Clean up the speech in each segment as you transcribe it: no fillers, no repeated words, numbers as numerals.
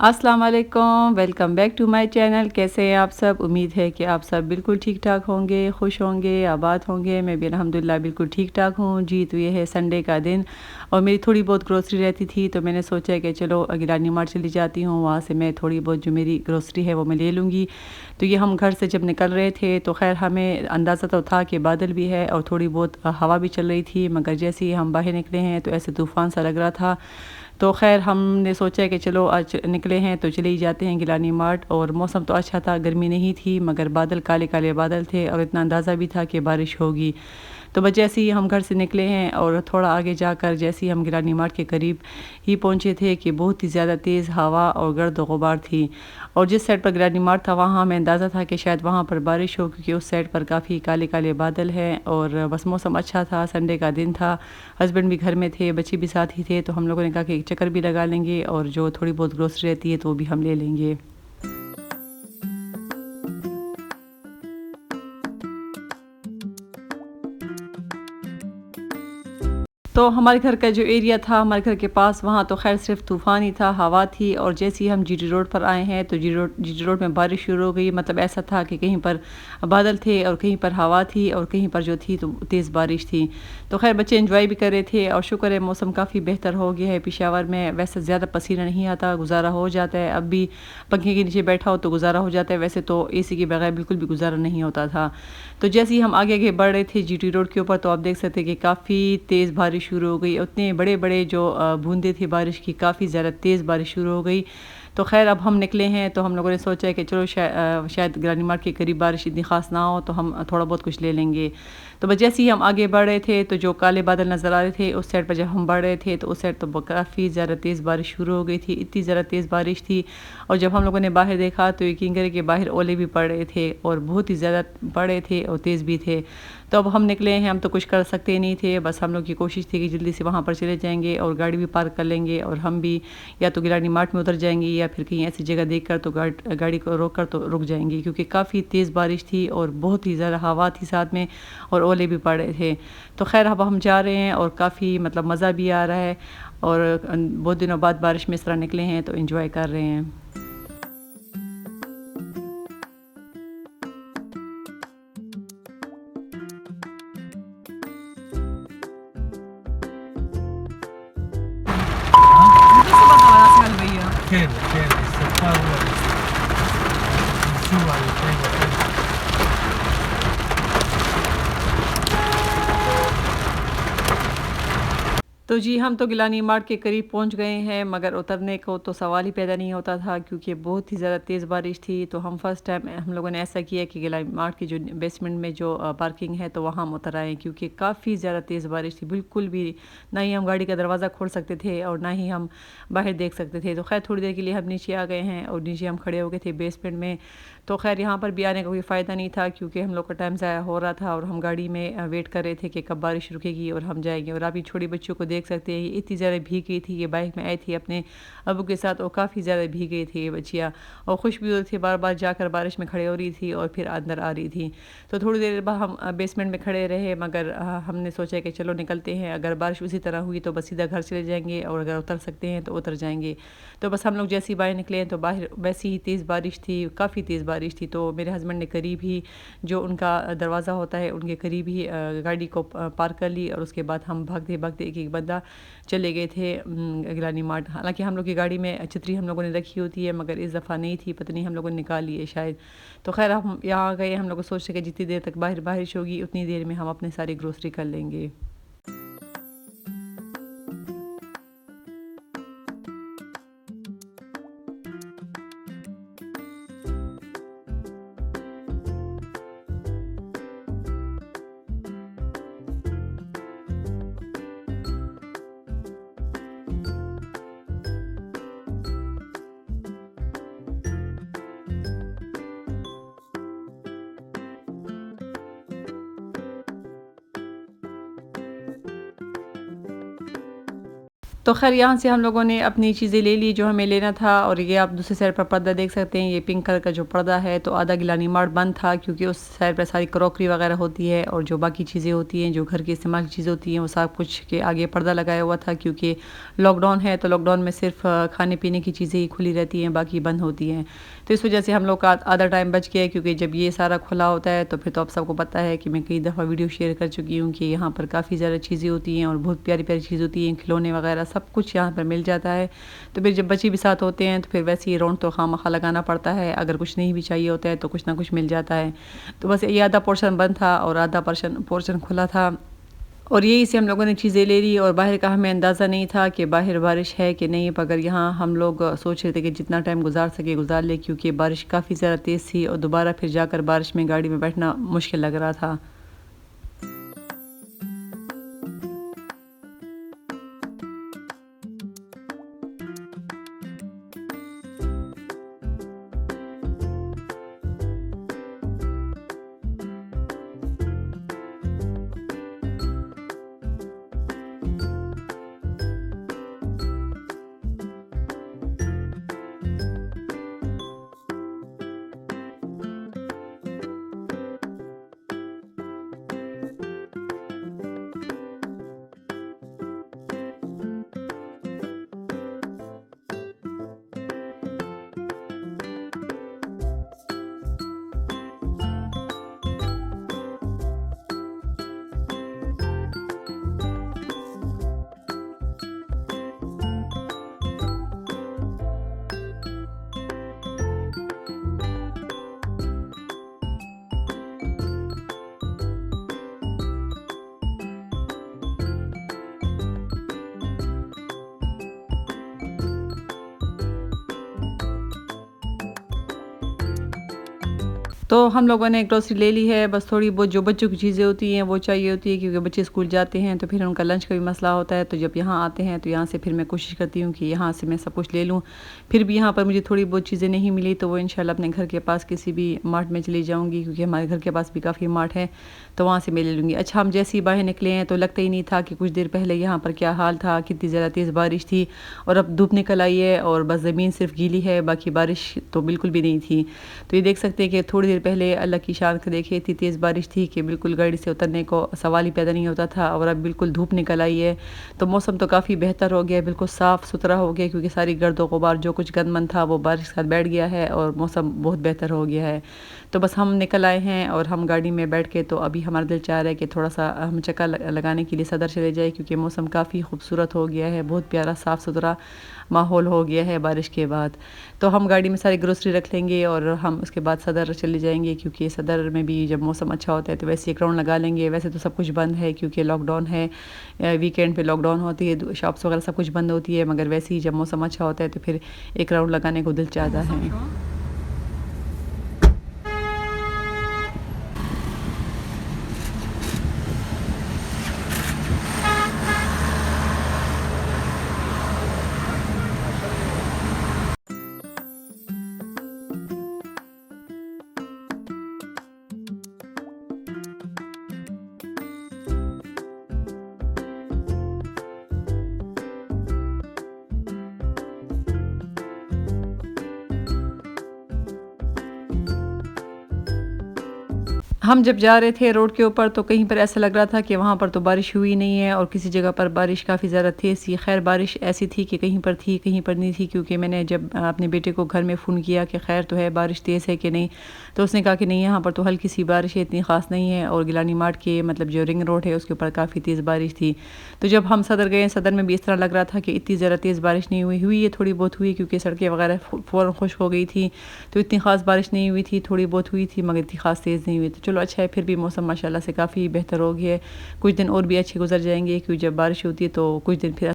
अस्सलाम वालेकुम, welcome back to my channel. कैसे हैं आप सब? उम्मीद है कि आप सब बिल्कुल ठीक-ठाक होंगे, खुश होंगे, आबाद होंगे। मैं भी अल्हम्दुलिल्लाह बिल्कुल ठीक-ठाक हूँ। जी, तो ये है संडे का दिन और मेरी थोड़ी बहुत ग्रोसरी रहती थी, तो मैंने सोचा कि चलो गिलानी मार्ट चली जाती हूँ, वहाँ से मैं थोड़ी बहुत जो मेरी ग्रोसरी है वो मैं ले लूँगी। तो ये हम घर से जब निकल रहे थे, तो ख़ैर हमें अंदाज़ा तो था कि बादल भी है और थोड़ी बहुत हवा भी चल रही थी, मगर जैसे ही हम बाहर निकले हैं, तो ऐसे तूफ़ान सा लग रहा था। तो ख़ैर हमने सोचा कि चलो आज निकले हैं तो चले ही जाते हैं गिलानी मार्ट। और मौसम तो अच्छा था, गर्मी नहीं थी, मगर बादल काले-काले बादल थे और इतना अंदाज़ा भी था कि बारिश होगी। तो बस जैसे ही हम घर से निकले हैं और थोड़ा आगे जाकर जैसे ही हम गिलानी मार्ट के करीब ही पहुँचे थे कि बहुत ही ज़्यादा तेज़ हवा और गर्द गुबार थी। और जिस साइड पर गिलानी मार्ट था वहाँ हमें अंदाज़ा था कि शायद वहाँ पर बारिश हो, क्योंकि उस साइड पर काफ़ी काले-काले बादल हैं और बस मौसम अच्छा था, संडे का दिन था। हस्बैंड भी घर में थे, बच्चे भी साथ ही थे, तो हम लोगों ने कहा कि एक चक्कर भी लगा लेंगे और जो थोड़ी बहुत ग्रोसरी रहती है तो वो भी हम ले लेंगे। तो हमारे घर का जो एरिया था, हमारे घर के पास, वहाँ तो ख़ैर सिर्फ़ तूफ़ान ही था, हवा थी। और जैसे ही हम जीटी रोड पर आए हैं तो जीटी रोड में बारिश शुरू हो गई। मतलब ऐसा था कि कहीं पर बादल थे और कहीं पर हवा थी और कहीं पर जो थी तो तेज़ बारिश थी। तो ख़ैर बच्चे एंजॉय भी कर रहे थे और शुक्र है मौसम काफ़ी बेहतर हो गया है पेशावर में। वैसे ज़्यादा पसीना नहीं आता, गुज़ारा हो जाता है। अब भी पंखे के नीचे बैठा हो तो गुज़ारा हो जाता है, वैसे तो एसी के बगैर बिल्कुल भी गुज़ारा नहीं होता था। तो जैसे ही हम आगे-आगे बढ़ रहे थे जीटी रोड के ऊपर, तो आप देख सकते हैं कि काफ़ी तेज़ बारिश शुरू हो गई। उतने बड़े-बड़े जो बूँदें थी बारिश की, काफ़ी ज़्यादा तेज़ बारिश शुरू हो गई। तो ख़ैर अब हम निकले हैं तो हम लोगों ने सोचा है कि चलो शायद गिलानी मार्ट के करीब बारिश इतनी ख़ास ना हो, तो हम थोड़ा बहुत कुछ ले लेंगे। तो बस जैसे ही हम आगे बढ़ रहे थे तो जो काले बादल नज़र आ रहे थे उस साइड पर जब हम बढ़ रहे थे तो उस साइड तो काफ़ी ज़्यादा तेज़ बारिश शुरू हो गई थी। इतनी ज़्यादा तेज़ बारिश थी और जब हम लोगों ने बाहर देखा तो यकीन करें कि बाहर ओले भी पड़ रहे थे और बहुत ही ज़्यादा पड़ रहे थे और तेज़ भी थे। तो अब हम निकले हैं, हम तो कुछ कर सकते ही नहीं थे। बस हम लोग की कोशिश थी कि जल्दी से वहाँ पर चले जाएँगे और गाड़ी भी पार्क कर लेंगे और हम भी या तो गिलानी मार्ट में उतर जाएँगे या फिर कहीं ऐसी जगह देखकर तो गाड़ी को रोक कर तो रुक जाएँगे, क्योंकि काफ़ी तेज़ बारिश थी और बहुत ही ज़्यादा हवा थी साथ में और ओले भी पड़ रहे थे। तो ख़ैर अब हम जा रहे हैं और काफ़ी मतलब मज़ा भी आ रहा है और बहुत दिनों बाद बारिश में इस तरह निकले हैं तो एंजॉय कर रहे हैं। Kelly, se fue a suba y tengo. तो जी, हम तो गिलानी मार्ट के करीब पहुंच गए हैं, मगर उतरने को तो सवाल ही पैदा नहीं होता था, क्योंकि बहुत ही ज़्यादा तेज़ बारिश थी। तो हम फर्स्ट टाइम हम लोगों ने ऐसा किया कि गिलानी मार्ट की जो बेसमेंट में जो पार्किंग है तो वहाँ हम उतर आए, क्योंकि काफ़ी ज़्यादा तेज़ बारिश थी। बिल्कुल भी ना ही हम गाड़ी का दरवाज़ा खोल सकते थे और ना ही हम बाहर देख सकते थे। तो खैर थोड़ी देर के लिए हम नीचे आ गए हैं और नीचे हम खड़े हो गए थे बेसमेंट में। तो खैर यहाँ पर भी आने का कोई फ़ायदा नहीं था, क्योंकि हम लोग का टाइम ज़ाया हो रहा था और हम गाड़ी में वेट कर रहे थे कि कब बारिश रुकेगी और हम जाएंगे। और आप ये छोटी बच्चों को देख सकते हैं, ये इतनी ज़्यादा भीग गई थी। ये बाइक में आई थी अपने अबू के साथ और काफ़ी ज़्यादा भीग गई थी ये बच्चियाँ और खुश भी हो रही थी, बार बार जाकर बारिश में खड़े हो रही थी और फिर अंदर आ रही थी। तो थोड़ी देर बाद हम बेसमेंट में खड़े रहे, मगर हमने सोचा कि चलो निकलते हैं। अगर बारिश उसी तरह हुई तो बस सीधा घर चले जाएंगे और अगर उतर सकते हैं तो उतर जाएंगे। तो बस हम लोग जैसे ही बाहर निकले हैं तो बाहर वैसी ही तेज़ बारिश थी, काफ़ी तेज़ बारिश थी। तो मेरे हस्बैंड ने करीब ही जो उनका दरवाज़ा होता है उनके करीब ही गाड़ी को पार्क कर ली और उसके बाद हम भागते भागते एक एक बंदा चले गए थे गिलानी मार्ट। हालांकि हम लोग की गाड़ी में छतरी हम लोगों ने रखी होती है, मगर इस दफ़ा नहीं थी, पता नहीं हम लोगों ने निकाल ली है शायद। तो खैर हम यहाँ आ गए, हम लोग सोचते कि जितनी देर तक बारिश होगी उतनी देर में हम अपने सारी ग्रोसरी कर लेंगे। तो ख़ैर यहाँ से हम लोगों ने अपनी चीज़ें ले ली जो हमें लेना था। और ये आप दूसरी साइड पर पर्दा देख सकते हैं, ये पिंक कलर का जो पर्दा है, तो आधा गिलानी मार्ट बंद था क्योंकि उस साइड पर सारी क्रॉकरी वगैरह होती है और जो बाकी चीज़ें होती हैं, जो घर की इस्तेमाल की चीज़ें होती हैं, वो सब कुछ के आगे पर्दा लगाया हुआ था क्योंकि लॉकडाउन है। तो लॉकडाउन में सिर्फ खाने पीने की चीज़ें ही खुली रहती हैं, बाकी बंद होती हैं। तो इस वजह से हम लोग का आधा टाइम बच गया क्योंकि जब ये सारा खुला होता है तो फिर तो आप सबको पता है कि मैं कई दफ़ा वीडियो शेयर कर चुकी हूँ कि यहाँ पर काफ़ी ज़्यादा चीज़ें होती हैं और बहुत प्यारी प्यारी चीज़ होती हैं, खिलौने वगैरह सब कुछ यहाँ पर मिल जाता है। तो फिर जब बच्चे भी साथ होते हैं तो फिर वैसे ही राउंड तो खामखा लगाना पड़ता है, अगर कुछ नहीं भी चाहिए होता है तो कुछ ना कुछ मिल जाता है। तो बस ये आधा पोर्शन बंद था और आधा पोर्शन खुला था और यही से हम लोगों ने चीज़ें ले ली। और बाहर का हमें अंदाज़ा नहीं था कि बाहर बारिश है कि नहीं, मगर यहाँ हम लोग सोच रहे थे कि जितना टाइम गुजार सके गुजार ले क्योंकि बारिश काफ़ी ज़्यादा तेज़ थी और दोबारा फिर जाकर बारिश में गाड़ी में बैठना मुश्किल लग रहा था। तो हम लोगों ने ग्रोसरी ले ली है, बस थोड़ी बहुत जो बच्चों की चीज़ें होती हैं वो चाहिए होती है क्योंकि बच्चे स्कूल जाते हैं तो फिर उनका लंच का भी मसला होता है। तो जब यहाँ आते हैं तो यहाँ से फिर मैं कोशिश करती हूँ कि यहाँ से मैं सब कुछ ले लूँ। फिर भी यहाँ पर मुझे थोड़ी बहुत चीज़ें नहीं मिली तो वो इंशाल्लाह अपने घर के पास किसी भी मार्ट में चली जाऊँगी क्योंकि हमारे घर के पास भी काफ़ी मार्ट है, तो वहाँ से मैं ले लूँगी। अच्छा, हम जैसे ही बाहर निकले हैं तो लगता ही नहीं था कि कुछ देर पहले यहाँ पर क्या हाल था, कितनी ज़्यादा तेज़ बारिश थी और अब धूप निकल आई है और बस ज़मीन सिर्फ गीली है, बाकी बारिश तो बिल्कुल भी नहीं थी। तो ये देख सकते हैं कि थोड़ी देर पहले अल्लाह की शान को देखिए, इतनी तेज़ बारिश थी कि बिल्कुल गाड़ी से उतरने को सवाल ही पैदा नहीं होता था और अब बिल्कुल धूप निकल आई है। तो मौसम तो काफ़ी बेहतर हो गया है, बिल्कुल साफ़ सुथरा हो गया क्योंकि सारी गर्द व गुबार जो कुछ गंदमंद था वो बारिश के साथ बैठ गया है और मौसम बहुत बेहतर हो गया है। तो बस हम निकल आए हैं और हम गाड़ी में बैठ के तो अभी हमारा दिल चाह रहा है कि थोड़ा सा हम चक्कर लगाने के लिए सदर चले जाए क्योंकि मौसम काफ़ी खूबसूरत हो गया है, बहुत प्यारा साफ़ सुथरा माहौल हो गया है बारिश के बाद। तो हम गाड़ी में सारी ग्रोसरी रख लेंगे और हम उसके बाद सदर चले जाएंगे क्योंकि सदर में भी जब मौसम अच्छा होता है तो वैसे एक राउंड लगा लेंगे। वैसे तो सब कुछ बंद है क्योंकि लॉकडाउन है, वीकेंड पे लॉकडाउन होती है, शॉप्स वगैरह सब कुछ बंद होती है, मगर वैसे ही जब मौसम अच्छा होता है तो फिर एक राउंड लगाने को दिल चाहता है। हम जब जा रहे थे रोड के ऊपर तो कहीं पर ऐसा लग रहा था कि वहाँ पर तो बारिश हुई नहीं है और किसी जगह पर बारिश काफ़ी ज़्यादा तेज़ थी। खैर बारिश ऐसी थी कि कहीं पर थी कहीं पर नहीं थी क्योंकि मैंने जब अपने बेटे को घर में फ़ोन किया कि खैर तो है बारिश तेज़ है कि नहीं, तो उसने कहा कि नहीं यहाँ पर तो हल्की सी बारिश है, इतनी ख़ास नहीं है। और गिलानी मार्ट के मतलब जो रिंग रोड है उसके ऊपर काफ़ी तेज़ बारिश थी। तो जब हम सदर गए, सदर में भी इस तरह लग रहा था कि इतनी ज़्यादा तेज़ बारिश नहीं हुई है, थोड़ी बहुत हुई क्योंकि सड़कें वगैरह फ़ौरन खुश्क हो गई थी, तो इतनी ख़ास बारिश नहीं हुई थी, थोड़ी बहुत हुई थी मगर इतनी ख़ास तेज़ नहीं हुई। तो चलो अच्छा है, फिर भी मौसम माशाल्लाह से काफ़ी बेहतर हो गया है। कुछ दिन और भी अच्छे गुजर जाएंगे क्योंकि जब बारिश होती है तो कुछ दिन फिर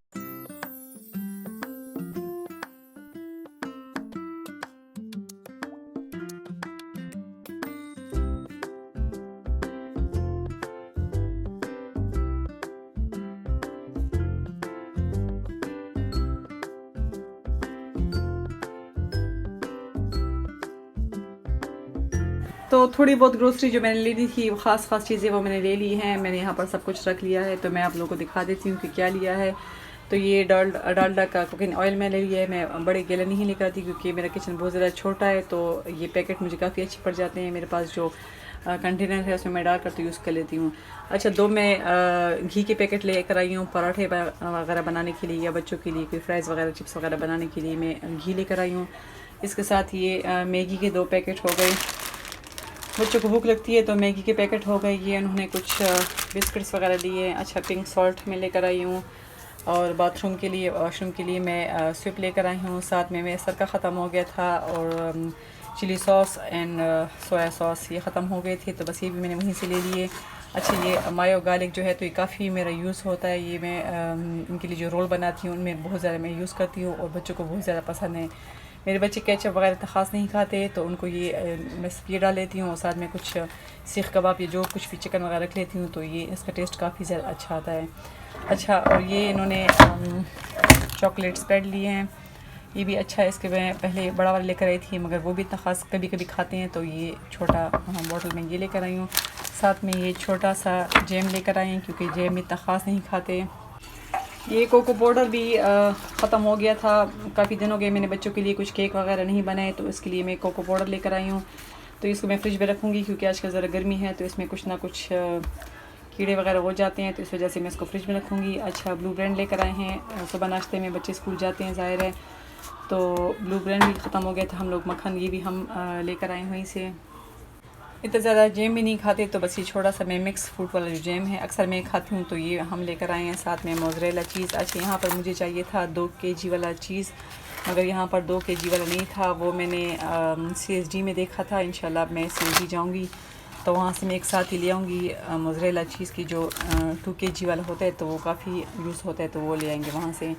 तो थोड़ी बहुत ग्रोसरी जो मैंने लेनी थी, वो ख़ास चीज़ें वो मैंने ले ली हैं। मैंने यहाँ पर सब कुछ रख लिया है तो मैं आप लोगों को दिखा देती हूँ कि क्या लिया है। तो ये डालडा का कुकिंग ऑयल मैं ले लिया है। मैं बड़े गैलन नहीं लेकर आती क्योंकि मेरा किचन बहुत ज़्यादा छोटा है, तो ये पैकेट मुझे काफ़ी अच्छे पड़ जाते हैं। मेरे पास जो कंटेनर है उसमें मैं डाल कर तो यूज़ कर लेती हूँ। अच्छा, 2 मैं घी के पैकेट लेकर आई हूँ पराठे वगैरह बनाने के लिए, या बच्चों के लिए कोई फ्राइज़ वगैरह चिप्स वगैरह बनाने के लिए मैं घी लेकर आई हूँ। इसके साथ ये मैगी के 2 पैकेट हो गए। बच्चों को भूख लगती है तो मैगी के पैकेट हो गए। ये उन्होंने कुछ बिस्किट्स वगैरह लिए। अच्छा, पिंक सॉल्ट मैं लेकर आई हूँ। और बाथरूम के लिए, वॉशरूम के लिए मैं स्विप लेकर आई हूँ। साथ में सरका ख़त्म हो गया था और chilli sauce and soya sauce ये ख़त्म हो गए थे, तो बस ये भी मैंने वहीं से ले लिए। अच्छा, ये मायो गार्लिक जो है तो ये काफ़ी मेरा यूज़ होता है। ये मैं इनके लिए जो रोल बनाती हूँ उनमें बहुत ज़्यादा मैं यूज़ करती हूँ और बच्चों को बहुत ज़्यादा पसंद है। मेरे बच्चे केचप वगैरह तो ख़ास नहीं खाते, तो उनको ये मैं ये डाल लेती हूँ और साथ में कुछ सीख कबाब या जो कुछ भी चिकन वगैरह रख लेती हूँ, तो ये इसका टेस्ट काफ़ी ज़्यादा अच्छा आता है। अच्छा, और ये इन्होंने चॉकलेट स्प्रेड लिए हैं, ये भी अच्छा है। इसके मैं पहले बड़ा वाला लेकर आई थी मगर वो भी इतना ख़ास कभी कभी खाते हैं, तो ये छोटा बॉटल में ये लेकर आई हूँ। साथ में ये छोटा सा जैम लेकर आई हैं क्योंकि जैम इतना ख़ास नहीं खाते। ये कोको पाउडर भी ख़त्म हो गया था, काफ़ी दिन हो गए मैंने बच्चों के लिए कुछ केक वगैरह नहीं बनाए, तो इसके लिए मैं कोको पाउडर लेकर आई हूँ। तो इसको मैं फ्रिज में रखूँगी क्योंकि आजकल ज़रा गर्मी है तो इसमें कुछ ना कुछ कीड़े वगैरह हो जाते हैं, तो इस वजह से मैं इसको फ्रिज में रखूँगी। अच्छा, ब्लू ब्रेंड लेकर आए हैं। सुबह नाश्ते में बच्चे स्कूल जाते हैं ज़ाहिर है, तो ब्लू ब्रेंड भी ख़त्म हो गया था। हम लोग मक्खन ये भी हम लेकर आए वहीं से। इतना ज़्यादा जैम भी नहीं खाते, तो बस ये छोटा सा मैं मिक्स फ्रूट वाला जो जैम है अक्सर मैं खाती हूँ, तो ये हम लेकर आए हैं। साथ में मोज़रेला चीज़। अच्छा, यहाँ पर मुझे चाहिए था 2 kg वाला चीज़, मगर यहाँ पर 2 kg वाला नहीं था, वो मैंने CSD में देखा था। इंशाल्लाह अब मैं CSD जाऊँगी तो वहाँ से मैं एक साथ ही ले आऊँगी मोज़रेला चीज़ की जो 2 kg वाला होता है, तो वो काफ़ी यूज़ होता है, तो वो ले आएंगे वहाँ से।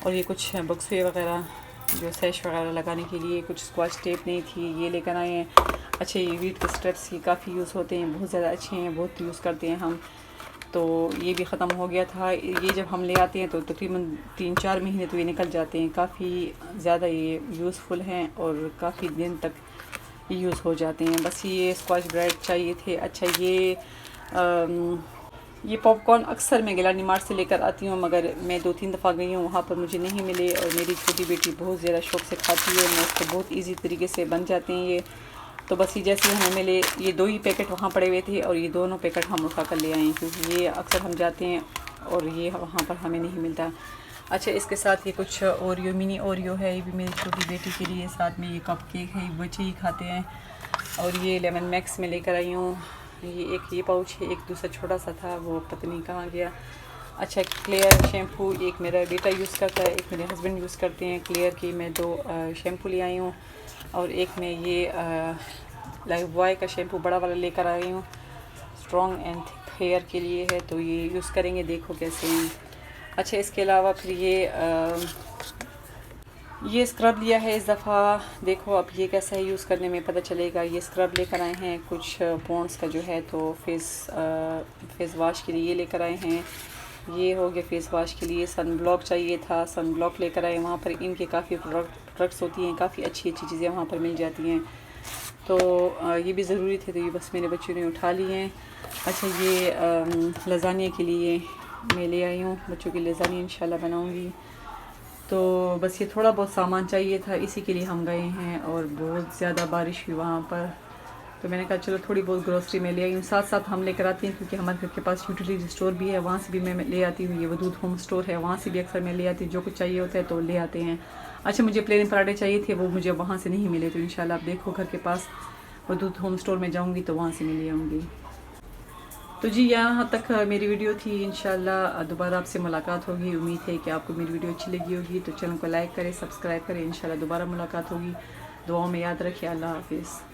और ये कुछ बक्से वगैरह जो सैश वगैरह लगाने के लिए, कुछ स्क्वाच टेप नहीं थी, ये लेकर आए हैं। अच्छे ये वीट के स्ट्रेप्स ये काफ़ी यूज़ होते हैं, बहुत ज़्यादा अच्छे हैं, बहुत यूज़ करते हैं हम, तो ये भी ख़त्म हो गया था। ये जब हम ले आते हैं तो तकरीबन 3-4 महीने तो ये निकल जाते हैं, काफ़ी ज़्यादा ये यूज़फुल हैं और काफ़ी दिन तक यूज़ हो जाते हैं। बस ये स्क्वाच ब्रेड चाहिए थे। अच्छा, ये पॉपकॉर्न अक्सर मैं गिलानी मार्ट से लेकर आती हूँ, मगर मैं 2-3 दफ़ा गई हूँ, वहाँ पर मुझे नहीं मिले और मेरी छोटी बेटी बहुत ज़्यादा शौक़ से खाती है, मैं उसको बहुत ईजी तरीके से बन जाते हैं ये। तो बस ये जैसे हमें मिले, ये 2 ही पैकेट वहाँ पड़े हुए थे और ये दोनों पैकेट हम उठा कर ले आए हैं क्योंकि ये अक्सर हम जाते हैं और ये वहाँ पर हमें नहीं मिलता। अच्छा, इसके साथ ये कुछ ओरियो, मिनी ओरियो है, ये भी मेरी छोटी बेटी के लिए। साथ में ये कप केक है, ये बच्चे ही खाते हैं। और ये लेमन मैक्स में लेकर आई हूँ। ये पाउच है, एक दूसरा छोटा सा था वो पता नहीं कहाँ गया। अच्छा, क्लियर शैम्पू एक मेरा बेटा यूज़ करता है, एक मेरे हस्बैंड यूज़ करते हैं। क्लियर की मैं 2 शैम्पू ले आई हूँ और एक मैं ये लाइफ बॉय का शैम्पू बड़ा वाला लेकर आई हूँ, स्ट्रॉन्ग एंड थिक हेयर के लिए है, तो ये यूज़ करेंगे, देखो कैसे हैं। अच्छा, इसके अलावा फिर ये स्क्रब लिया है इस दफ़ा, देखो अब ये कैसा है, यूज़ करने में पता चलेगा। ये स्क्रब लेकर आए हैं कुछ पॉन्ड्स का जो है, तो फेस वॉश के लिए ये लेकर आए हैं। ये हो गया फेस वॉश के लिए। सन ब्लॉक चाहिए था, सन ब्लॉक लेकर आए। वहाँ पर इनके काफ़ी प्रोडक्ट्स होती हैं, काफ़ी अच्छी अच्छी चीज़ें वहाँ पर मिल जाती हैं, तो ये भी ज़रूरी थे, तो ये बस मेरे बच्चों ने उठा लिए हैं। अच्छा, ये लज़ानिया के लिए मैं ले आई हूँ, बच्चों की लज़ानिया इंशाल्लाह बनाऊँगी। तो बस ये थोड़ा बहुत सामान चाहिए था, इसी के लिए हम गए हैं और बहुत ज़्यादा बारिश हुई वहाँ पर, तो मैंने कहा चलो थोड़ी बहुत ग्रोसरी में ले आई हूँ। साथ साथ हम लेकर आते हैं क्योंकि हमारे घर के पास यूटिलिटी स्टोर भी है, वहाँ से भी मैं ले आती हूँ। ये वदूद होम स्टोर है, वहाँ से भी अक्सर मैं ले आती हूँ, जो कुछ चाहिए होता है तो ले आते हैं। अच्छा, मुझे प्लेन पराठे चाहिए थे, वो मुझे वहाँ से नहीं मिले, तो इंशाल्लाह आप देखो घर के पास वदूद होम स्टोर में जाऊँगी तो वहाँ से मैं ले आऊँगी। तो जी, यहाँ तक मेरी वीडियो थी। इंशाल्लाह दोबारा आपसे मुलाकात होगी। उम्मीद है कि आपको मेरी वीडियो अच्छी लगी होगी, तो चैनल को लाइक करें, सब्सक्राइब करें। इंशाल्लाह दोबारा मुलाकात होगी। दुआओं में याद रखिए। अल्लाह हाफिज़।